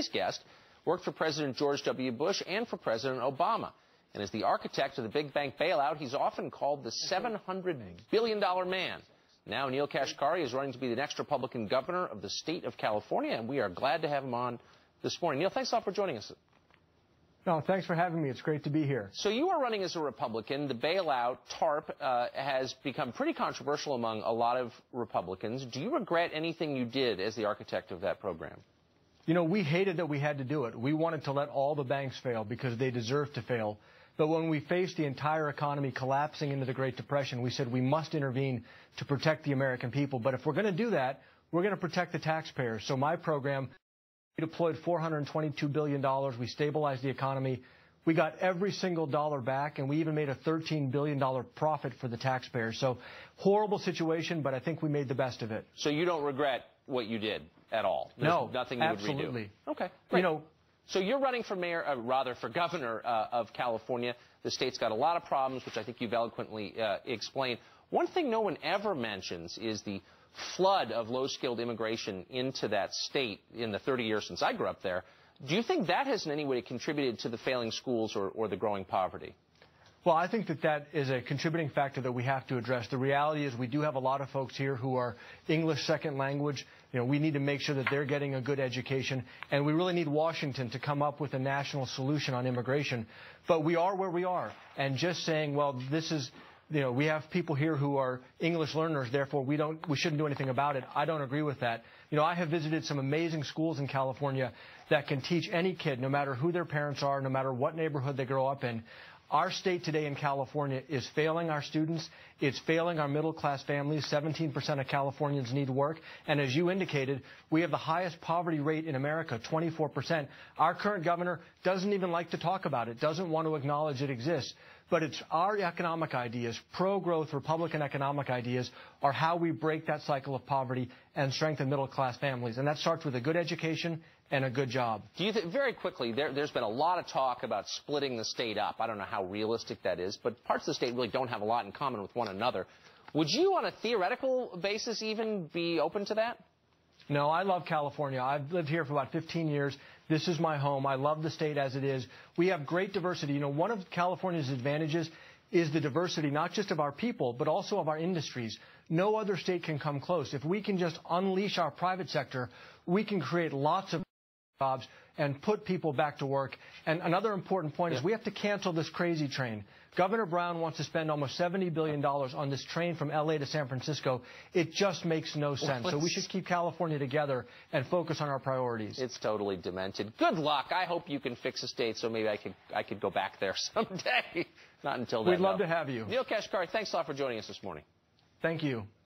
Today's guest worked for President George W. Bush and for President Obama. And as the architect of the big bank bailout, he's often called the $700 billion man. Now Neel Kashkari is running to be the next Republican governor of the state of California, and we are glad to have him on this morning. Neel, thanks a lot for joining us. No, thanks for having me. It's great to be here. So you are running as a Republican. The bailout, TARP, has become pretty controversial among a lot of Republicans. Do you regret anything you did as the architect of that program? You know, we hated that we had to do it. We wanted to let all the banks fail because they deserve to fail. But when we faced the entire economy collapsing into the Great Depression, we said we must intervene to protect the American people. But if we're going to do that, we're going to protect the taxpayers. So my program, we deployed $422 billion. We stabilized the economy. We got every single dollar back, and we even made a $13 billion profit for the taxpayers. So horrible situation, but I think we made the best of it. So you don't regret what you did at all? There's no, nothing you absolutely. would redo? Okay, great. You know, so you're running for mayor, for governor of California. The state's got a lot of problems, which I think you've eloquently explained. One thing no one ever mentions is the flood of low-skilled immigration into that state in the 30 years since I grew up there. Do you think that has in any way contributed to the failing schools or the growing poverty? Well, I think that is a contributing factor that we have to address. The reality is we do have a lot of folks here who are English second language. You know, we need to make sure that they're getting a good education, and we really need Washington to come up with a national solution on immigration. But we are where we are, and just saying, well, this is, you know, we have people here who are English learners, therefore we shouldn't do anything about it. I don't agree with that. You know, I have visited some amazing schools in California that can teach any kid, no matter who their parents are, no matter what neighborhood they grow up in. Our state today in California is failing our students. It's failing our middle-class families. 17% of Californians need work. And as you indicated, we have the highest poverty rate in America, 24%. Our current governor doesn't even like to talk about it, doesn't want to acknowledge it exists. But it's our economic ideas, pro-growth Republican economic ideas, are how we break that cycle of poverty and strengthen middle-class families. And that starts with a good education and a good job. Do you think, very quickly, there's been a lot of talk about splitting the state up. I don't know how realistic that is, but parts of the state really don't have a lot in common with one another. Would you, on a theoretical basis, even be open to that? No, I love California. I've lived here for about 15 years. This is my home. I love the state as it is. We have great diversity. You know, one of California's advantages is the diversity, not just of our people, but also of our industries. No other state can come close. If we can just unleash our private sector, we can create lots of jobs and put people back to work. And another important point is we have to cancel this crazy train. Governor Brown wants to spend almost $70 billion on this train from L.A. to San Francisco. It just makes no sense. So we should keep California together and focus on our priorities. It's totally demented. Good luck. I hope you can fix a state so maybe I could go back there someday. Not until then. We'd love to have you. Neel Kashkari, thanks a lot for joining us this morning. Thank you.